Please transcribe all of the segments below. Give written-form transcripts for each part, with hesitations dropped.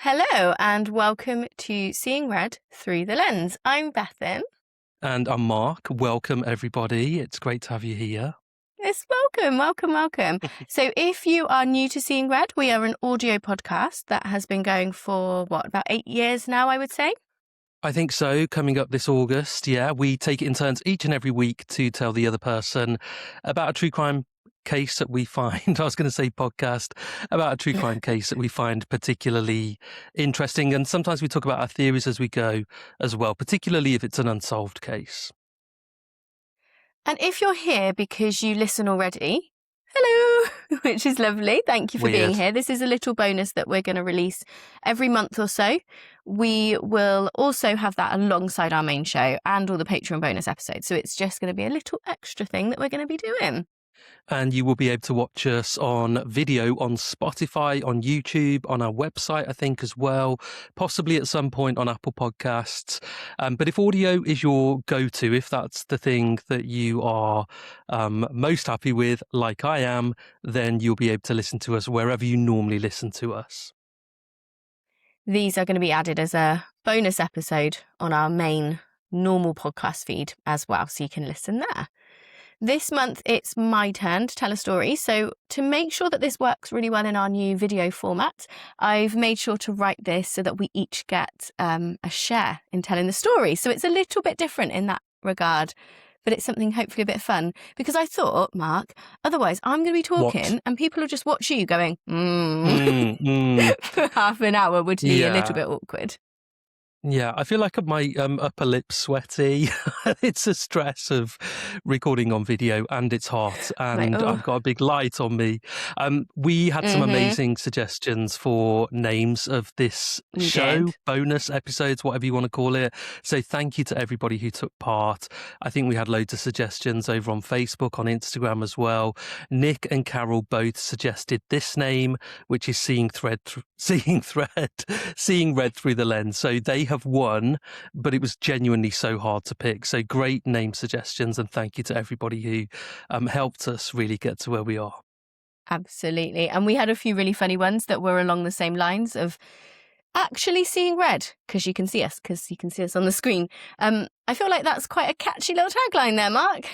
Hello and welcome to Seeing Red Through the Lens. I'm Bethan. And I'm Mark. Welcome, everybody. It's great to have you here. Yes, welcome. So if you are new to Seeing Red, we are an audio podcast that has been going for, about 8 years now, I would say? I think so. Coming up this August, yeah. We take it in turns each and every week to tell the other person about a true crime case that we find. I was going to say podcast, about a true crime case that we find particularly interesting. And sometimes we talk about our theories as we go as well, particularly if it's an unsolved case. And if you're here because you listen already, hello, which is lovely. Thank you for being here. This is a little bonus that we're going to release every month or so. We will also have that alongside our main show and all the Patreon bonus episodes. So it's just going to be a little extra thing that we're going to be doing. And you will be able to watch us on video on Spotify, on YouTube, on our website, I think, as well, possibly at some point on Apple Podcasts. But if audio is your go-to, if that's the thing that you are most happy with, like I am, then you'll be able to listen to us wherever you normally listen to us. These are going to be added as a bonus episode on our main normal podcast feed as well, so you can listen there. This month, it's my turn to tell a story. So to make sure that this works really well in our new video format, I've made sure to write this so that we each get a share in telling the story. So it's a little bit different in that regard, but it's something hopefully a bit fun. Because I thought, Mark, otherwise I'm going to be talking and people will just watch you going, for half an hour would be a little bit awkward. Yeah, I feel like my upper lip's sweaty. It's a stress of recording on video, and it's hot, and I've got a big light on me. We had some amazing suggestions for names of this show, bonus episodes, whatever you want to call it. So thank you to everybody who took part. I think we had loads of suggestions over on Facebook, on Instagram as well. Nick and Carol both suggested this name, which is Seeing Red Through the Lens. So they have won, but it was genuinely so hard to pick. So great name suggestions, and thank you to everybody who helped us really get to where we are. Absolutely. And we had a few really funny ones that were along the same lines of actually seeing red, because you can see us on the screen. I feel like that's quite a catchy little tagline there, Mark.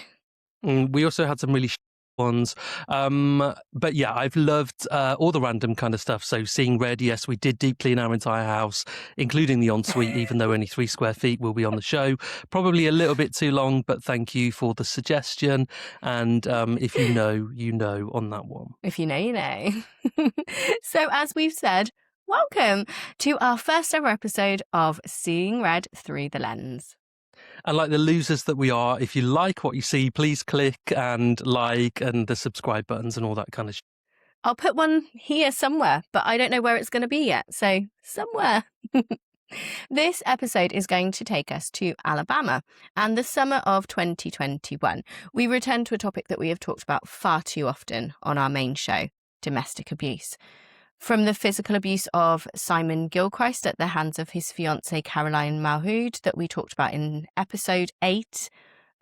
We also had some really ones. But yeah, I've loved all the random kind of stuff. So Seeing Red, yes, we did deep clean our entire house, including the ensuite, even though only 3 square feet will be on the show. Probably a little bit too long, but thank you for the suggestion. And if you know, you know on that one. If you know, you know. So as we've said, welcome to our first ever episode of Seeing Red Through the Lens. And like the losers that we are, if you like what you see, please click and like and the subscribe buttons and all that kind of shit. I'll put one here somewhere, but I don't know where it's going to be yet. So somewhere. This episode is going to take us to Alabama and the summer of 2021. We return to a topic that we have talked about far too often on our main show, domestic abuse. From the physical abuse of Simon Gilchrist at the hands of his fiancée Caroline Malhoud that we talked about in episode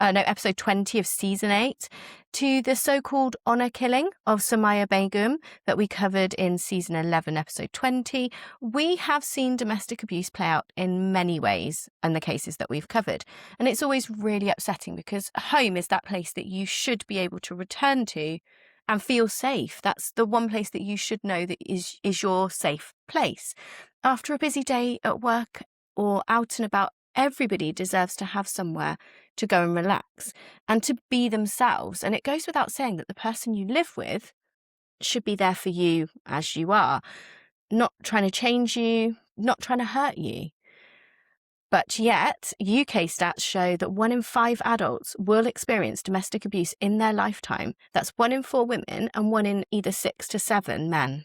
20 of season 8, to the so-called honour killing of Samaya Begum that we covered in season 11, episode 20, we have seen domestic abuse play out in many ways in the cases that we've covered. And it's always really upsetting because home is that place that you should be able to return to and feel safe. That's the one place that you should know that is your safe place. After a busy day at work or out and about, everybody deserves to have somewhere to go and relax and to be themselves. And it goes without saying that the person you live with should be there for you as you are, not trying to change you, not trying to hurt you. But yet, UK stats show that 1 in 5 adults will experience domestic abuse in their lifetime. That's 1 in 4 women and 1 in either 6 to 7 men.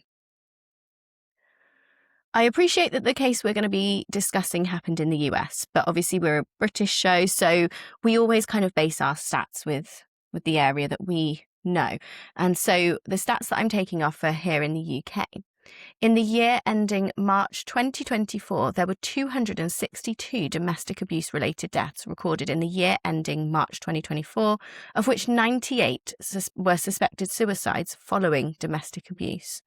I appreciate that the case we're going to be discussing happened in the US, but obviously we're a British show, so we always kind of base our stats with the area that we know. And so the stats that I'm taking off are here in the UK. In the year ending March 2024, there were 262 domestic abuse-related deaths recorded in the year ending March 2024, of which 98 were suspected suicides following domestic abuse.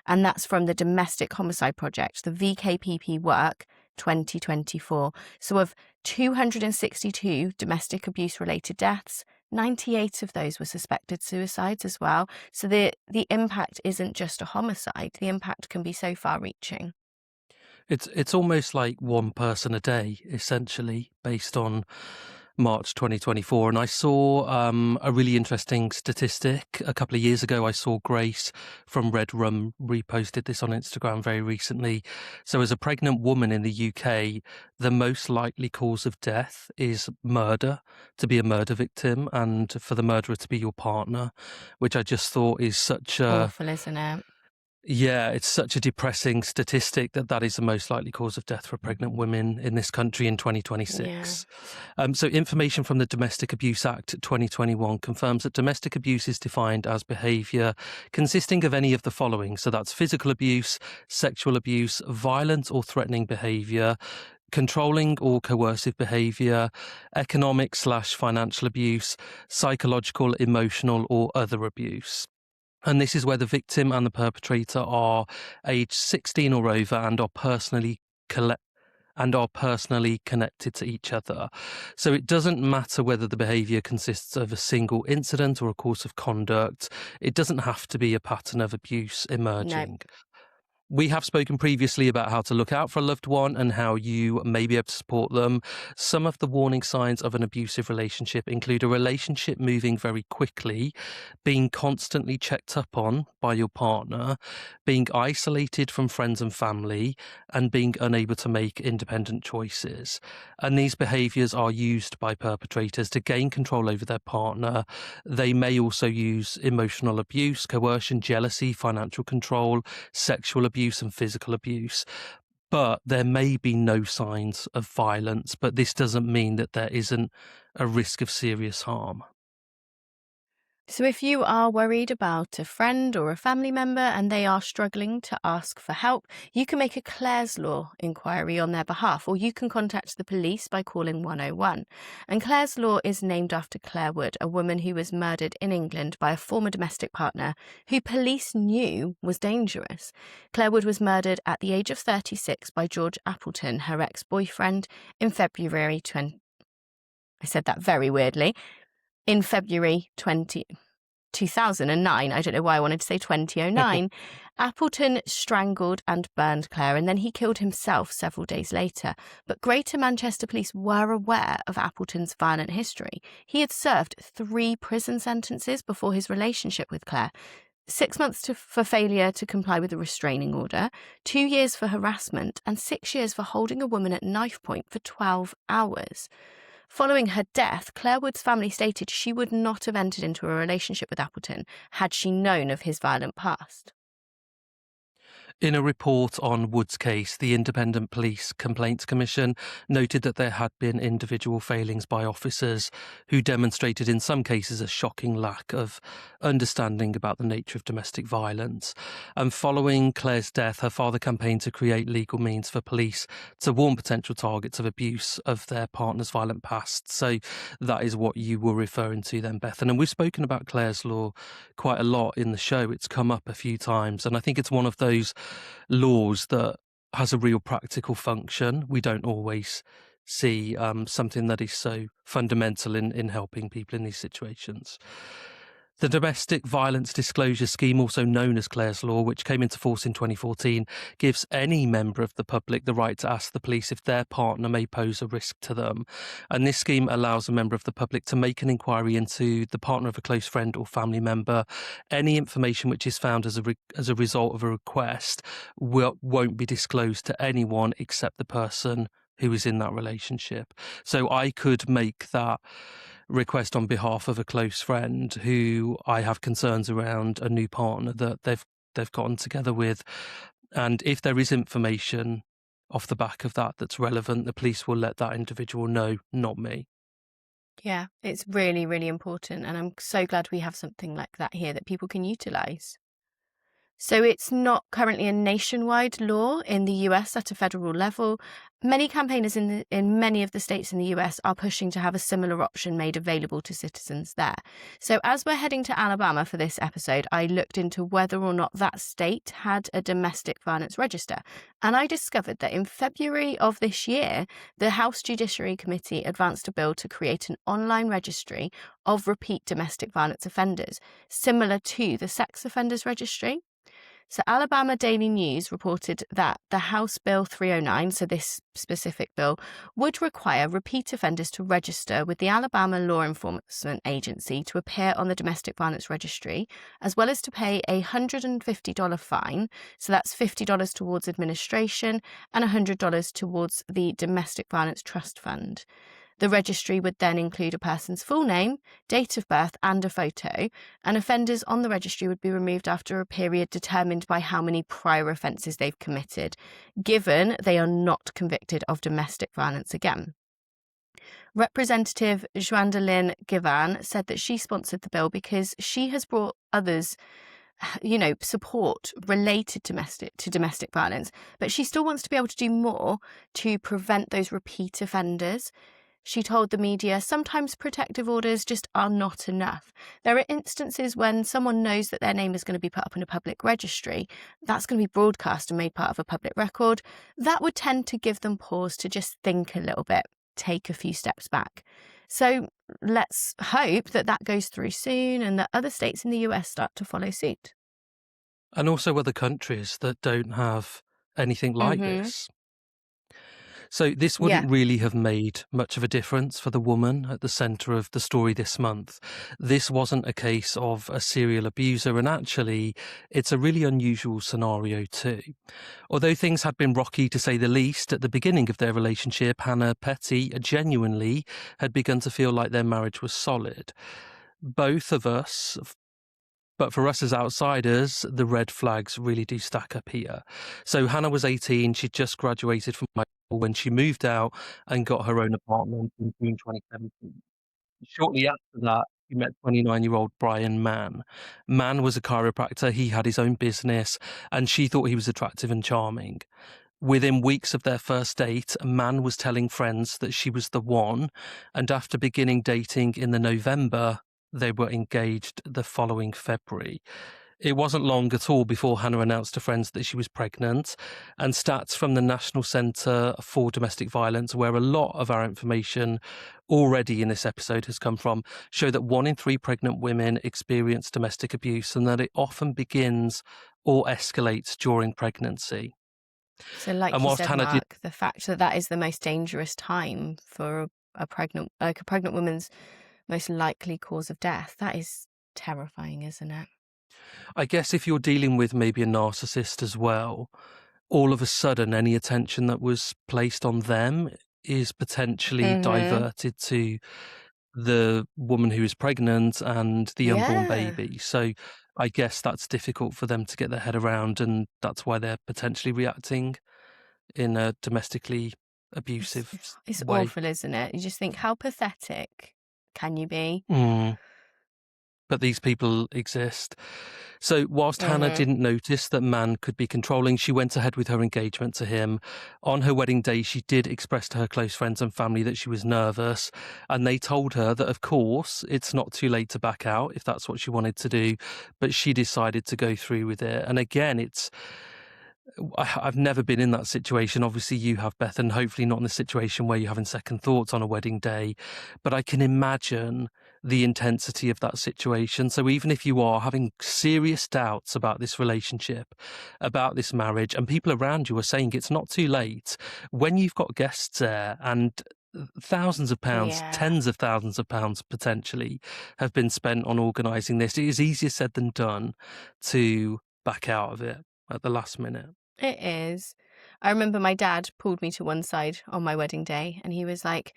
And that's from the Domestic Homicide Project, the VKPP Work 2024. So of 262 domestic abuse-related deaths, 98 of those were suspected suicides as well. So the impact isn't just a homicide. The impact can be so far-reaching. It's almost like one person a day, essentially, based on March 2024. And I saw a really interesting statistic a couple of years ago. I saw Grace from Red Rum reposted this on Instagram very recently. So as a pregnant woman in the UK, the most likely cause of death is murder, to be a murder victim, and for the murderer to be your partner, which I just thought is such a... Awful, isn't it? Yeah, it's such a depressing statistic that is the most likely cause of death for pregnant women in this country in 2026. So information from the Domestic Abuse Act 2021 confirms that domestic abuse is defined as behaviour consisting of any of the following. So that's physical abuse, sexual abuse, violent or threatening behaviour, controlling or coercive behaviour, economic/financial abuse, psychological, emotional or other abuse. And this is where the victim and the perpetrator are aged 16 or over and are personally connected to each other. So it doesn't matter whether the behaviour consists of a single incident or a course of conduct. It doesn't have to be a pattern of abuse emerging. No. We have spoken previously about how to look out for a loved one and how you may be able to support them. Some of the warning signs of an abusive relationship include a relationship moving very quickly, being constantly checked up on by your partner, being isolated from friends and family, and being unable to make independent choices. And these behaviours are used by perpetrators to gain control over their partner. They may also use emotional abuse, coercion, jealousy, financial control, sexual abuse, and physical abuse. But there may be no signs of violence, but this doesn't mean that there isn't a risk of serious harm. So if you are worried about a friend or a family member and they are struggling to ask for help, you can make a Clare's Law inquiry on their behalf, or you can contact the police by calling 101. And Clare's Law is named after Claire Wood, a woman who was murdered in England by a former domestic partner who police knew was dangerous. Claire Wood was murdered at the age of 36 by George Appleton, her ex-boyfriend, in February 20... I said that very weirdly. In February 2009, I don't know why I wanted to say 2009, Appleton strangled and burned Claire, and then he killed himself several days later. But Greater Manchester Police were aware of Appleton's violent history. He had served 3 prison sentences before his relationship with Claire. 6 months for failure to comply with a restraining order, 2 years for harassment, and 6 years for holding a woman at knife point for 12 hours. Following her death, Claire Wood's family stated she would not have entered into a relationship with Appleton had she known of his violent past. In a report on Wood's case, the Independent Police Complaints Commission noted that there had been individual failings by officers who demonstrated in some cases a shocking lack of understanding about the nature of domestic violence. And following Claire's death, her father campaigned to create legal means for police to warn potential targets of abuse of their partner's violent past. So that is what you were referring to then, Bethan. And we've spoken about Claire's Law quite a lot in the show. It's come up a few times, and I think it's one of those laws that has a real practical function. We don't always see something that is so fundamental in helping people in these situations. The Domestic Violence Disclosure Scheme, also known as Clare's Law, which came into force in 2014, gives any member of the public the right to ask the police if their partner may pose a risk to them. And this scheme allows a member of the public to make an inquiry into the partner of a close friend or family member. Any information which is found as a result of a request won't be disclosed to anyone except the person who is in that relationship. So I could make that request on behalf of a close friend who I have concerns around a new partner that they've gotten together with. And if there is information off the back of that that's relevant, the police will let that individual know, not me. Yeah, it's really, really important. And I'm so glad we have something like that here that people can utilise. So it's not currently a nationwide law in the US at a federal level. Many campaigners in many of the states in the US are pushing to have a similar option made available to citizens there. So as we're heading to Alabama for this episode, I looked into whether or not that state had a domestic violence register. And I discovered that in February of this year, the House Judiciary Committee advanced a bill to create an online registry of repeat domestic violence offenders, similar to the sex offenders registry. So Alabama Daily News reported that the House Bill 309, so this specific bill, would require repeat offenders to register with the Alabama Law Enforcement Agency to appear on the Domestic Violence Registry, as well as to pay a $150 fine, so that's $50 towards administration and $100 towards the Domestic Violence Trust Fund. The registry would then include a person's full name, date of birth, and a photo, and offenders on the registry would be removed after a period determined by how many prior offences they've committed, given they are not convicted of domestic violence again. Representative Joandelyn Givan said that she sponsored the bill because she has brought others support related to domestic violence, but she still wants to be able to do more to prevent those repeat offenders. She told the media, sometimes protective orders just are not enough. There are instances when someone knows that their name is going to be put up in a public registry. That's going to be broadcast and made part of a public record. That would tend to give them pause to just think a little bit, take a few steps back. So let's hope that that goes through soon and that other states in the US start to follow suit. And also other countries that don't have anything like this. So this wouldn't really have made much of a difference for the woman at the centre of the story this month. This wasn't a case of a serial abuser, and actually it's a really unusual scenario too. Although things had been rocky to say the least at the beginning of their relationship, Hannah Pettey genuinely had begun to feel like their marriage was solid. Both of us, but for us as outsiders, the red flags really do stack up here. So Hannah was 18, she'd just graduated from high school when she moved out and got her own apartment in June 2017. Shortly after that, she met 29-year-old Brian Mann. Mann was a chiropractor, he had his own business, and she thought he was attractive and charming. Within weeks of their first date, Mann was telling friends that she was the one, and after beginning dating in the November, they were engaged the following February. It wasn't long at all before Hannah announced to friends that she was pregnant, and stats from the National Centre for Domestic Violence, where a lot of our information already in this episode has come from, show that 1 in 3 pregnant women experience domestic abuse and that it often begins or escalates during pregnancy. So like you said, Mark, the fact that that is the most dangerous time for a pregnant woman's most likely cause of death, that is terrifying, isn't it? I guess if you're dealing with maybe a narcissist as well, all of a sudden any attention that was placed on them is potentially diverted to the woman who is pregnant and the unborn baby. So I guess that's difficult for them to get their head around, and that's why they're potentially reacting in a domestically abusive it's way. Awful, isn't it? You just think, how pathetic can you be? But these people exist. So whilst Hannah didn't notice that Mann could be controlling, she went ahead with her engagement to him. On her wedding day, she did express to her close friends and family that she was nervous, and they told her that, of course, it's not too late to back out if that's what she wanted to do, but she decided to go through with it. And again, I've never been in that situation. Obviously you have, Beth, and hopefully not in the situation where you're having second thoughts on a wedding day, but I can imagine the intensity of that situation. So even if you are having serious doubts about this relationship, about this marriage, and people around you are saying it's not too late, when you've got guests there and thousands of pounds, tens of thousands of pounds potentially have been spent on organising this, it is easier said than done to back out of it at the last minute. It is. I remember my dad pulled me to one side on my wedding day, and he was like,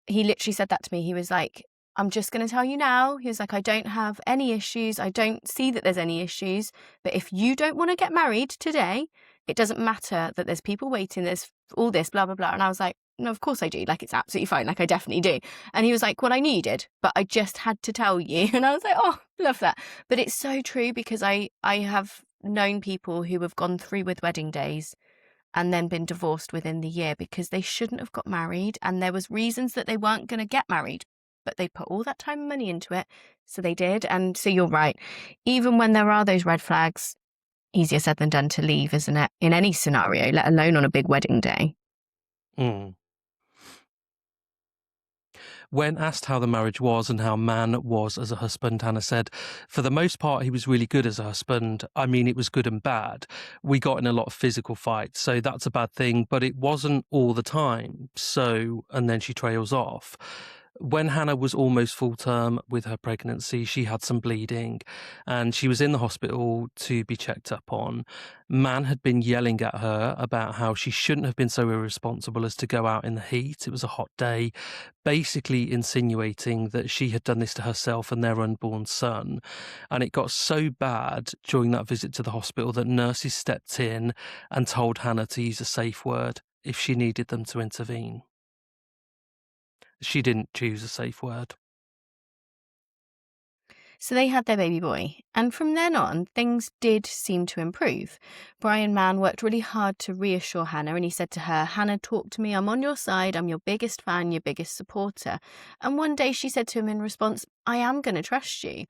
he literally said that to me. He was like, I'm just going to tell you now. He was like, I don't have any issues. I don't see that there's any issues. But if you don't want to get married today, it doesn't matter that there's people waiting. There's all this, blah, blah, blah. And I was like, no, of course I do. Like, it's absolutely fine. Like, I definitely do. And he was like, well, I needed, but I just had to tell you. And I was like, oh, love that. But it's so true, because I have known people who have gone through with wedding days and then been divorced within the year because they shouldn't have got married, and there was reasons that they weren't going to get married, but they put all that time and money into it, so they did. And so you're right. Even when there are those red flags, easier said than done to leave, isn't it? In any scenario, let alone on a big wedding day. Mm. When asked how the marriage was and how Man was as a husband, Hannah said, "For the most part, he was really good as a husband. I mean, it was good and bad. We got in a lot of physical fights, so that's a bad thing, but it wasn't all the time." So, and then she trails off. When Hannah was almost full term with her pregnancy, she had some bleeding and she was in the hospital to be checked up on. Man had been yelling at her about how she shouldn't have been so irresponsible as to go out in the heat. It was a hot day, basically insinuating that she had done this to herself and their unborn son. And it got so bad during that visit to the hospital that nurses stepped in and told Hannah to use a safe word if she needed them to intervene. She didn't choose a safe word. So they had their baby boy, and from then on, things did seem to improve. Brian Mann worked really hard to reassure Hannah, and he said to her, "Hannah, talk to me. I'm on your side. I'm your biggest fan, your biggest supporter." And one day she said to him in response, "I am going to trust you,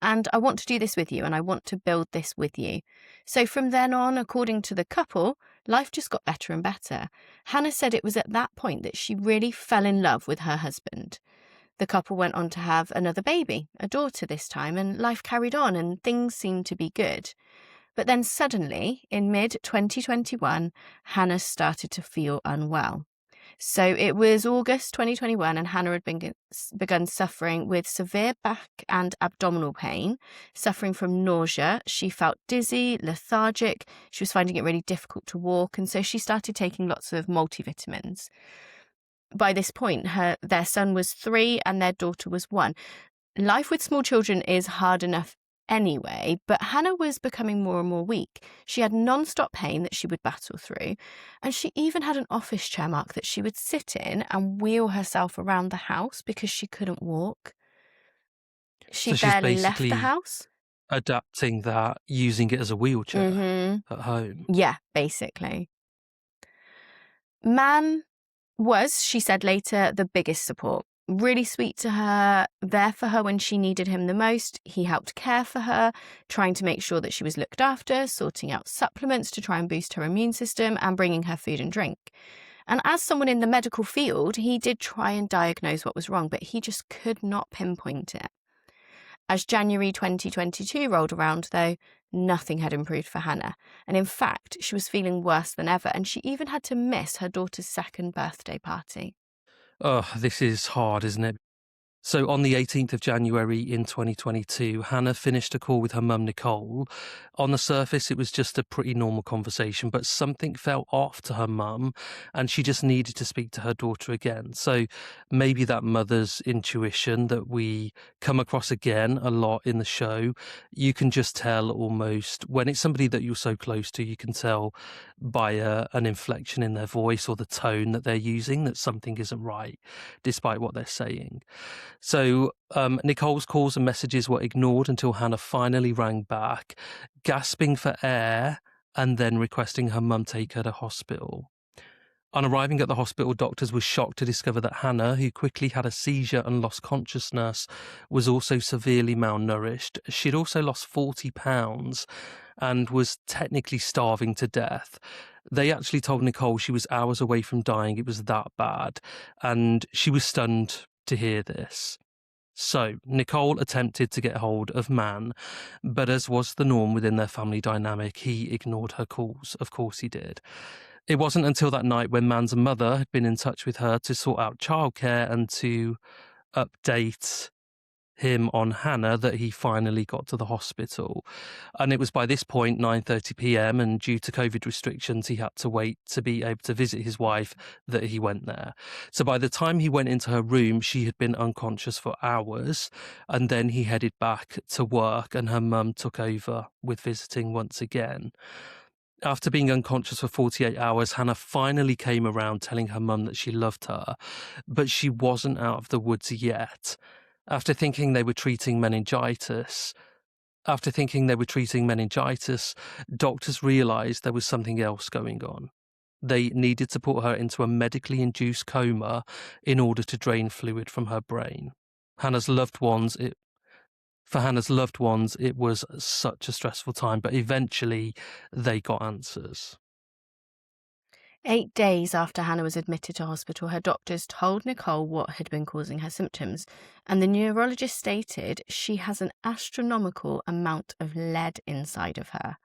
and I want to do this with you, and I want to build this with you." So from then on, according to the couple, life just got better and better. Hannah said it was at that point that she really fell in love with her husband. The couple went on to have another baby, a daughter this time, and life carried on and things seemed to be good. But then suddenly, in mid-2021, Hannah started to feel unwell. So it was August 2021 and Hannah had begun suffering with severe back and abdominal pain, suffering from nausea. She felt dizzy, lethargic. She was finding it really difficult to walk, and so she started taking lots of multivitamins. By this point, their son was 3 and their daughter was 1. Life with small children is hard enough anyway, but Hannah was becoming more and more weak. She had non-stop pain that she would battle through, and she even had an office chair, Mark, that she would sit in and wheel herself around the house because she couldn't walk. She So she's barely left the basically house. adapting that, using it as a wheelchair at home. Yeah, basically. Man was, she said later, the biggest support. Really sweet to her, there for her when she needed him the most. He helped care for her, trying to make sure that she was looked after, sorting out supplements to try and boost her immune system, and bringing her food and drink. And as someone in the medical field, he did try and diagnose what was wrong, but he just could not pinpoint it. As January 2022 rolled around, though, nothing had improved for Hannah. And in fact, she was feeling worse than ever, and she even had to miss her daughter's 2nd birthday party. Oh, this is hard, isn't it? So on the 18th of January in 2022, Hannah finished a call with her mum, Nicole. On the surface, it was just a pretty normal conversation, but something felt off to her mum and she just needed to speak to her daughter again. So maybe that mother's intuition that we come across again a lot in the show, you can just tell almost when it's somebody that you're so close to, you can tell by an inflection in their voice or the tone that they're using that something isn't right, despite what they're saying. So Nicole's calls and messages were ignored until Hannah finally rang back, gasping for air and then requesting her mum take her to hospital. On arriving at the hospital, doctors were shocked to discover that Hannah, who quickly had a seizure and lost consciousness, was also severely malnourished. She'd also lost 40 pounds and was technically starving to death. They actually told Nicole she was hours away from dying. It was that bad. And she was stunned to hear this. So Nicole attempted to get hold of Man, but as was the norm within their family dynamic, he ignored her calls. Of course he did. It wasn't until that night when Man's mother had been in touch with her to sort out childcare and to update him on Hannah that he finally got to the hospital. And it was by this point, 9:30 p.m, and due to COVID restrictions, he had to wait to be able to visit his wife, that he went there. So by the time he went into her room, she had been unconscious for hours, and then he headed back to work and her mum took over with visiting once again. After being unconscious for 48 hours, Hannah finally came around telling her mum that she loved her, but she wasn't out of the woods yet. After thinking they were treating meningitis, after thinking they were treating meningitis, doctors realised there was something else going on. They needed to put her into a medically induced coma in order to drain fluid from her brain. Hannah's loved ones, for Hannah's loved ones, it was such a stressful time, but eventually they got answers. 8 days after Hannah was admitted to hospital, her doctors told Nicole what had been causing her symptoms, and the neurologist stated she has an astronomical amount of lead inside of her.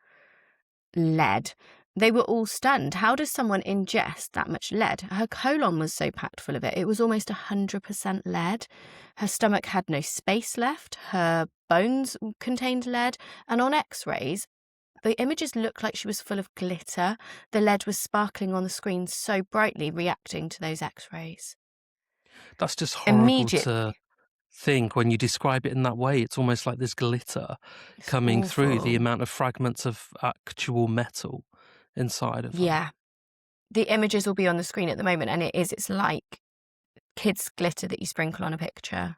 Lead. They were all stunned. How does someone ingest that much lead? Her colon was so packed full of it. It was almost 100% lead. Her stomach had no space left. Her bones contained lead. And on x-rays, the images looked like she was full of glitter. The lead was sparkling on the screen so brightly, reacting to those x-rays. That's just horrible to think when you describe it in that way. It's almost like there's glitter coming through, the amount of fragments of actual metal inside of her. Yeah. The images will be on the screen at the moment, and it's like kids' glitter that you sprinkle on a picture.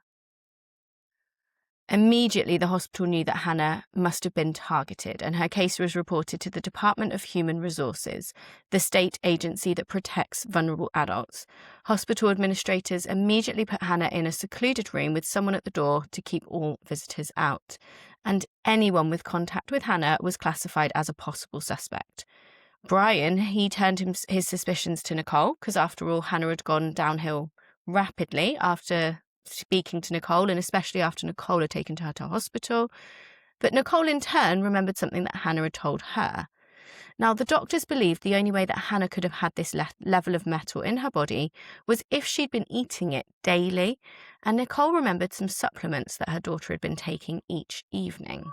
Immediately, the hospital knew that Hannah must have been targeted, and her case was reported to the Department of Human Resources, the state agency that protects vulnerable adults. Hospital administrators immediately put Hannah in a secluded room with someone at the door to keep all visitors out, and anyone with contact with Hannah was classified as a possible suspect. Brian, he turned his suspicions to Nicole, because after all, Hannah had gone downhill rapidly after speaking to Nicole, and especially after Nicole had taken her to hospital. But Nicole, in turn, remembered something that Hannah had told her. Now, the doctors believed the only way that Hannah could have had this level of metal in her body was if she'd been eating it daily, and Nicole remembered some supplements that her daughter had been taking each evening.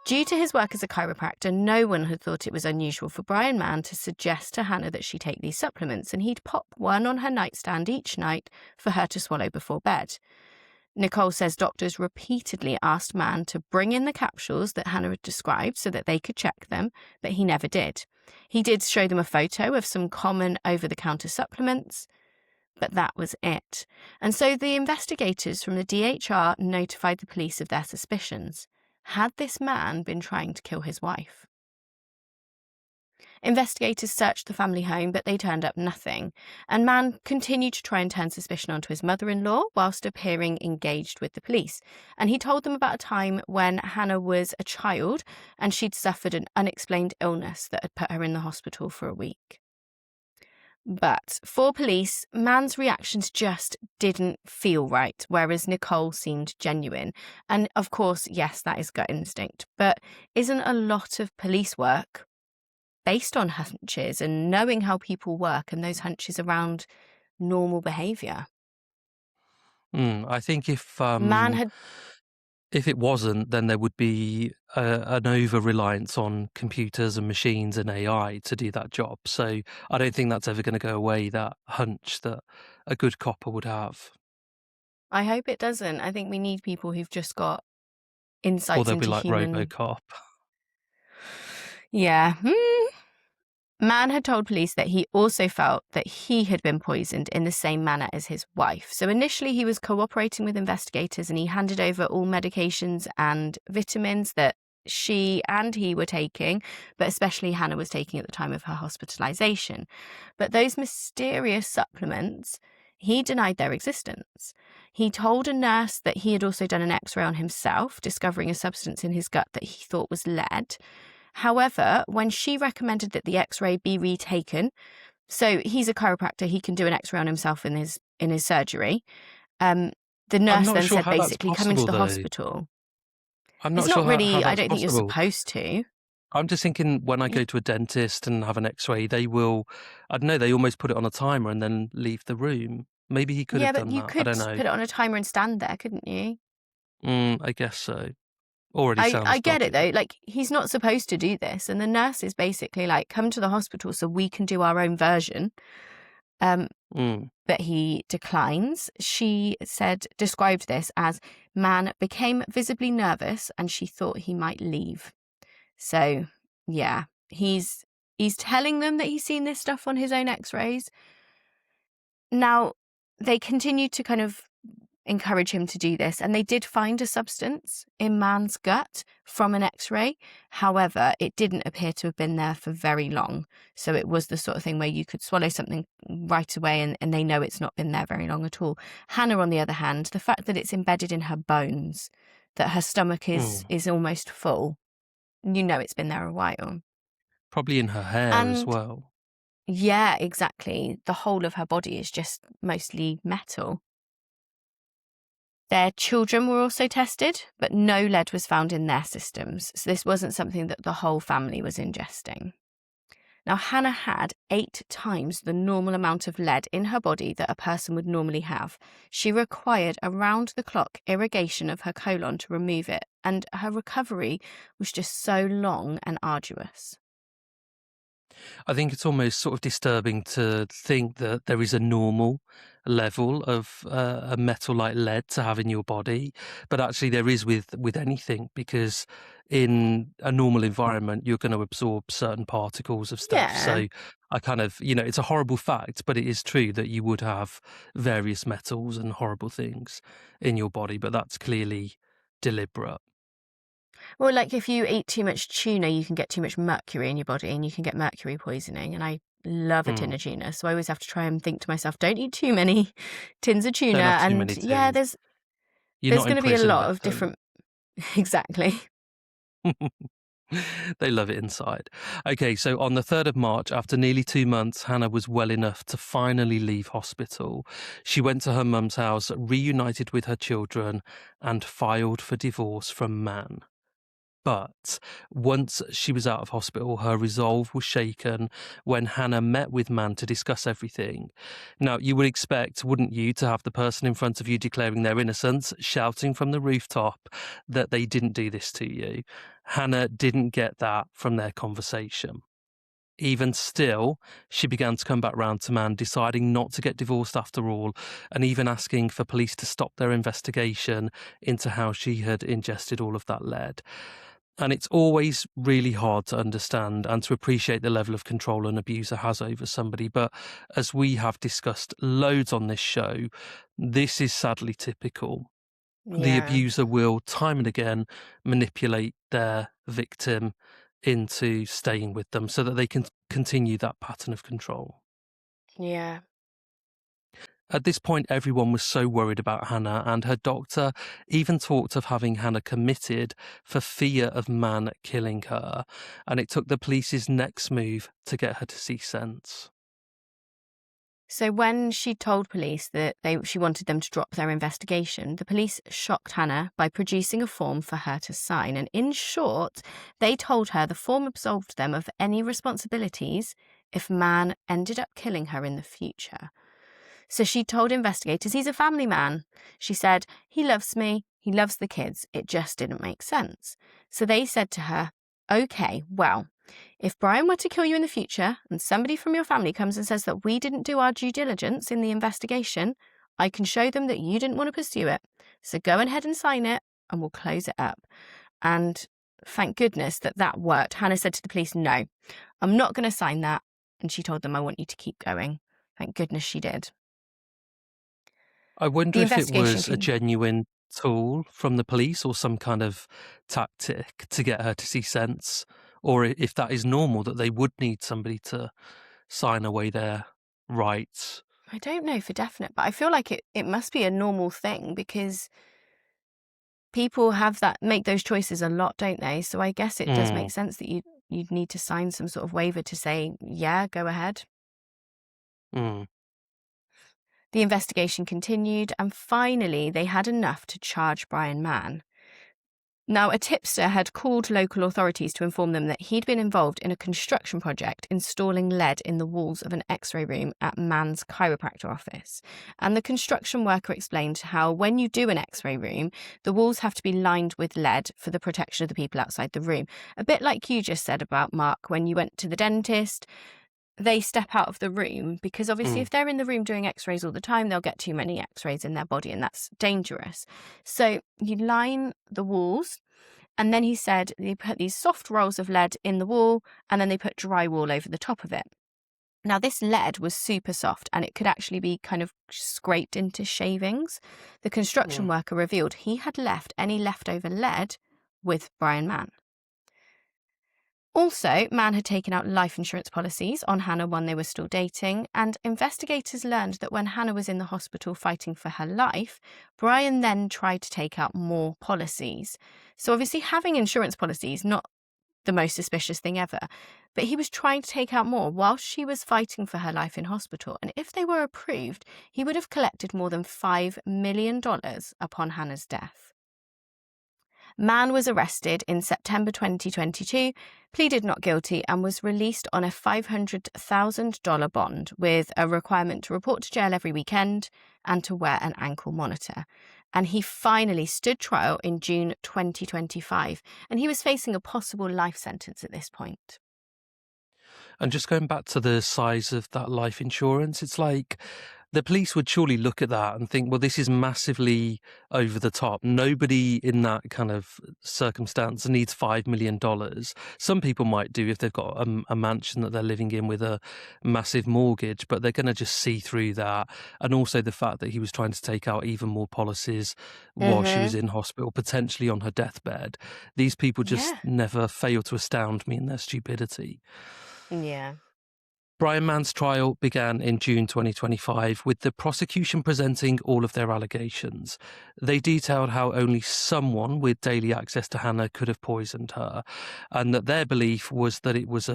Due to his work as a chiropractor, no one had thought it was unusual for Brian Mann to suggest to Hannah that she take these supplements, and he'd pop one on her nightstand each night for her to swallow before bed. Nicole says doctors repeatedly asked Mann to bring in the capsules that Hannah had described so that they could check them, but he never did. He did show them a photo of some common over-the-counter supplements, but that was it. And so the investigators from the DHR notified the police of their suspicions. Had this man been trying to kill his wife? Investigators searched the family home, but they turned up nothing, and Mann continued to try and turn suspicion onto his mother-in-law whilst appearing engaged with the police. And he told them about a time when Hannah was a child and she'd suffered an unexplained illness that had put her in the hospital for a week. But for police, Mann's reactions just didn't feel right, whereas Nicole seemed genuine. And of course, yes, that is gut instinct, but isn't a lot of police work based on hunches and knowing how people work and those hunches around normal behaviour? I think Mann had... if it wasn't, then there would be an over-reliance on computers and machines and AI to do that job. So I don't think that's ever going to go away, that hunch that a good copper would have. I hope it doesn't. I think we need people who've just got insights or they'll into be like human... RoboCop. Yeah. Mann had told police that he also felt that he had been poisoned in the same manner as his wife. So initially he was cooperating with investigators and he handed over all medications and vitamins that she and he were taking, but especially Hannah was taking at the time of her hospitalization. But those mysterious supplements, he denied their existence. He told a nurse that he had also done an x-ray on himself, discovering a substance in his gut that he thought was lead. However, when she recommended that the x-ray be retaken, so he's a chiropractor, he can do an x-ray on himself in his surgery. The nurse then said basically come into the hospital. I'm not it's sure not really, how that's I don't think you're possible. supposed to. I'm just thinking when I go to a dentist and have an x-ray, they will, I don't know, they almost put it on a timer and then leave the room. Maybe he could have done that. Yeah, but you could put it on a timer and stand there, couldn't you? I guess so. Already sounds I get dodgy. it though, like he's not supposed to do this, and the nurse is basically like, come to the hospital so we can do our own version. But he declines. She described this as Mann became visibly nervous and she thought he might leave. So yeah, he's telling them that he's seen this stuff on his own x-rays. Now they continue to kind of encourage him to do this. And they did find a substance in Man's gut from an X-ray. However, it didn't appear to have been there for very long. So it was the sort of thing where you could swallow something right away and they know it's not been there very long at all. Hannah, on the other hand, the fact that it's embedded in her bones, that her stomach is almost full, you know it's been there a while. Probably in her hair as well. Yeah, exactly. The whole of her body is just mostly metal. Their children were also tested, but no lead was found in their systems. So this wasn't something that the whole family was ingesting. Now, Hannah had 8 times the normal amount of lead in her body that a person would normally have. She required around-the-clock irrigation of her colon to remove it, and her recovery was just so long and arduous. I think it's almost sort of disturbing to think that there is a normal level of a metal like lead to have in your body, but actually there is with anything, because in a normal environment you're going to absorb certain particles of stuff. Yeah. So I kind of, it's a horrible fact, but it is true that you would have various metals and horrible things in your body, but that's clearly deliberate. Well, like if you eat too much tuna, you can get too much mercury in your body and you can get mercury poisoning. And I love a tin of tuna, so I always have to try and think to myself, don't eat too many tins of tuna. Don't have too And many yeah, tins. there's going to be a lot of different... Exactly. They love it inside. Okay, so on the 3rd of March, after nearly 2 months, Hannah was well enough to finally leave hospital. She went to her mum's house, reunited with her children, and filed for divorce from Man. But once she was out of hospital, her resolve was shaken when Hannah met with Man to discuss everything. Now, you would expect, wouldn't you, to have the person in front of you declaring their innocence, shouting from the rooftop that they didn't do this to you. Hannah didn't get that from their conversation. Even still, she began to come back round to Man, deciding not to get divorced after all, and even asking for police to stop their investigation into how she had ingested all of that lead. And it's always really hard to understand and to appreciate the level of control an abuser has over somebody. But as we have discussed loads on this show, this is sadly typical. Yeah. The abuser will time and again manipulate their victim into staying with them so that they can continue that pattern of control. Yeah. At this point, everyone was so worried about Hannah, and her doctor even talked of having Hannah committed for fear of Man killing her, and it took the police's next move to get her to see sense. So when she told police that she wanted them to drop their investigation, the police shocked Hannah by producing a form for her to sign. And in short, they told her the form absolved them of any responsibilities if Man ended up killing her in the future. So she told investigators he's a family man. She said, he loves me, he loves the kids. It just didn't make sense. So they said to her, okay, well, if Brian were to kill you in the future and somebody from your family comes and says that we didn't do our due diligence in the investigation, I can show them that you didn't want to pursue it. So go ahead and sign it and we'll close it up. And thank goodness that worked. Hannah said to the police, no, I'm not going to sign that. And she told them, I want you to keep going. Thank goodness she did. I wonder if it was a genuine tool from the police or some kind of tactic to get her to see sense, or if that is normal, that they would need somebody to sign away their rights. I don't know for definite, but I feel like it must be a normal thing because people make those choices a lot, don't they? So I guess it does make sense that you'd need to sign some sort of waiver to say, yeah, go ahead. The investigation continued, and finally they had enough to charge Brian Mann. Now, a tipster had called local authorities to inform them that he'd been involved in a construction project installing lead in the walls of an X-ray room at Mann's chiropractor office. And the construction worker explained how when you do an X-ray room, the walls have to be lined with lead for the protection of the people outside the room. A bit like you just said about, Mark, when you went to the dentist. They step out of the room because obviously if they're in the room doing x-rays all the time, they'll get too many x-rays in their body and that's dangerous. So you line the walls, and then he said they put these soft rolls of lead in the wall and then they put drywall over the top of it. Now, this lead was super soft and it could actually be kind of scraped into shavings. The construction worker revealed he had left any leftover lead with Brian Mann. Also, Mann had taken out life insurance policies on Hannah when they were still dating, and investigators learned that when Hannah was in the hospital fighting for her life, Brian then tried to take out more policies. So obviously having insurance policies, not the most suspicious thing ever, but he was trying to take out more whilst she was fighting for her life in hospital, and if they were approved, he would have collected more than $5 million upon Hannah's death. Mann was arrested in September 2022, pleaded not guilty, and was released on a $500,000 bond with a requirement to report to jail every weekend and to wear an ankle monitor. And he finally stood trial in June 2025, and he was facing a possible life sentence at this point. And just going back to the size of that life insurance, it's like the police would surely look at that and think, well, this is massively over the top. Nobody in that kind of circumstance needs $5 million. Some people might do if they've got a mansion that they're living in with a massive mortgage, but they're going to just see through that. And also the fact that he was trying to take out even more policies while she was in hospital, potentially on her deathbed. These people just never fail to astound me in their stupidity. Yeah. Brian Mann's trial began in June 2025 with the prosecution presenting all of their allegations. They detailed how only someone with daily access to Hannah could have poisoned her, and that their belief was that it was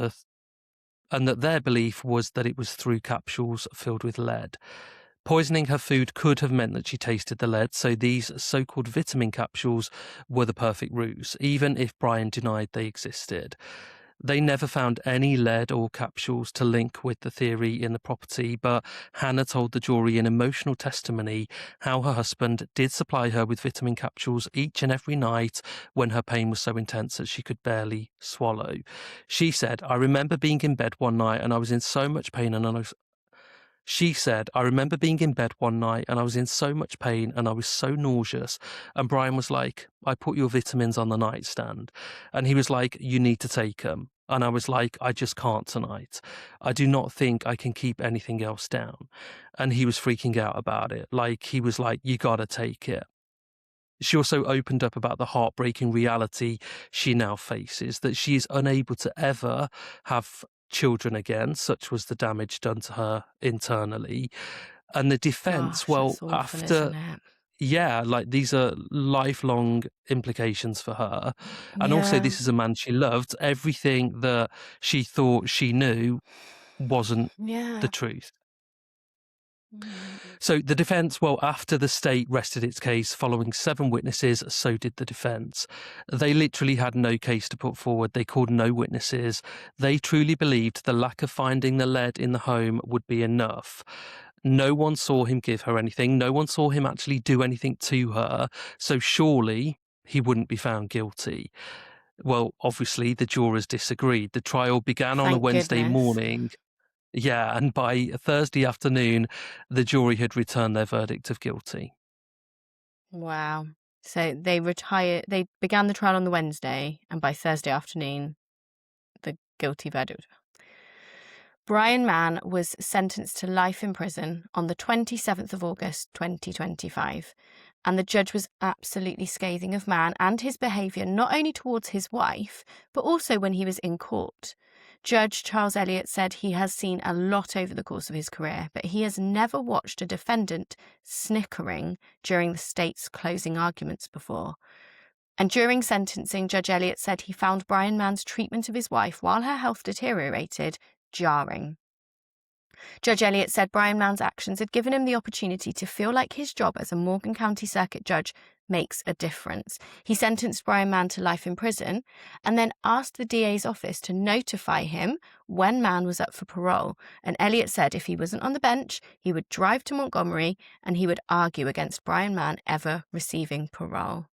through capsules filled with lead. Poisoning her food could have meant that she tasted the lead, so these so-called vitamin capsules were the perfect ruse, even if Brian denied they existed. They never found any lead or capsules to link with the theory in the property, but Hannah told the jury in emotional testimony how her husband did supply her with vitamin capsules each and every night when her pain was so intense that she could barely swallow. She said, I remember being in bed one night and I was in so much pain and I was in so much pain and I was so nauseous. And Brian was like, I put your vitamins on the nightstand. And he was like, you need to take them. And I was like, I just can't tonight. I do not think I can keep anything else down. And he was freaking out about it. Like, he was like, you gotta take it. She also opened up about the heartbreaking reality she now faces, that she is unable to ever have children again, such was the damage done to her internally. And the defense, these are lifelong implications for her. And also, this is a man she loved. Everything that she thought she knew wasn't the truth. So the defense, after the state rested its case following 7 witnesses, so did the defense. They literally had no case to put forward. They called no witnesses. They truly believed the lack of finding the lead in the home would be enough. No one saw him give her anything. No one saw him actually do anything to her. So surely he wouldn't be found guilty. Well, obviously the jurors disagreed. The trial began on a Wednesday morning. Yeah, and by Thursday afternoon, the jury had returned their verdict of guilty. Wow. So they began the trial on the Wednesday, and by Thursday afternoon, the guilty verdict. Brian Mann was sentenced to life in prison on the 27th of August, 2025. And the judge was absolutely scathing of Mann and his behaviour, not only towards his wife, but also when he was in court. Judge Charles Elliott said he has seen a lot over the course of his career, but he has never watched a defendant snickering during the state's closing arguments before. And during sentencing, Judge Elliott said he found Brian Mann's treatment of his wife while her health deteriorated jarring. Judge Elliott said Brian Mann's actions had given him the opportunity to feel like his job as a Morgan County Circuit judge makes a difference. He sentenced Brian Mann to life in prison and then asked the DA's office to notify him when Mann was up for parole. And Elliott said if he wasn't on the bench, he would drive to Montgomery and he would argue against Brian Mann ever receiving parole.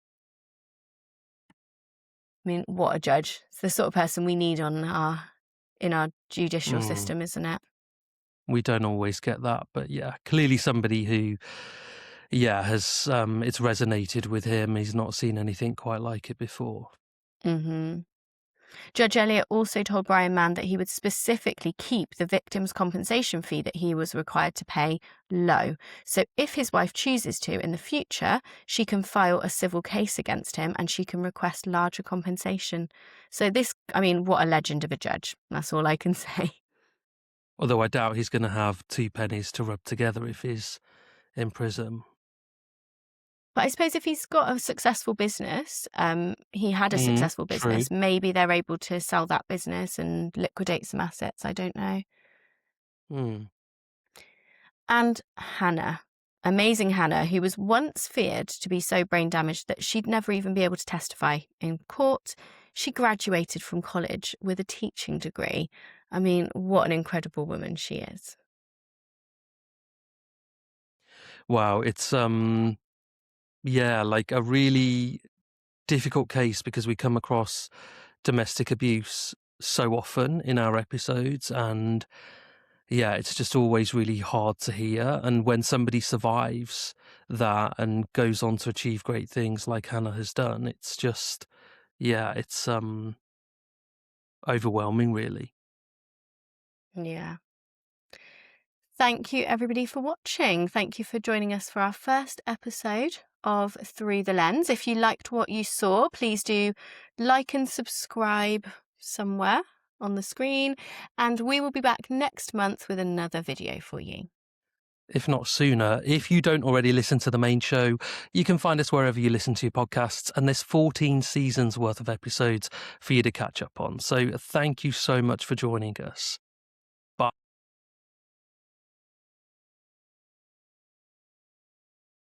I mean, what a judge. It's the sort of person we need in our judicial system, isn't it? We don't always get that, but clearly somebody who, has it's resonated with him. He's not seen anything quite like it before. Mm-hmm. Judge Elliot also told Brian Mann that he would specifically keep the victim's compensation fee that he was required to pay low. So if his wife chooses to in the future, she can file a civil case against him and she can request larger compensation. So this, I mean, what a legend of a judge. That's all I can say. Although I doubt he's going to have 2 pennies to rub together if he's in prison. But I suppose if he's got a successful business, he had a successful business, true. maybe they're able to sell that business and liquidate some assets. I don't know. And Hannah, amazing Hannah, who was once feared to be so brain damaged that she'd never even be able to testify in court. She graduated from college with a teaching degree. I mean, what an incredible woman she is. Wow, it's like a really difficult case because we come across domestic abuse so often in our episodes, and it's just always really hard to hear. And when somebody survives that and goes on to achieve great things like Hannah has done, it's just it's overwhelming, really. Yeah. Thank you, everybody, for watching. Thank you for joining us for our first episode of Through the Lens. If you liked what you saw, please do like and subscribe somewhere on the screen. And we will be back next month with another video for you. If not sooner. If you don't already listen to the main show, you can find us wherever you listen to your podcasts, and there's 14 seasons worth of episodes for you to catch up on. So thank you so much for joining us.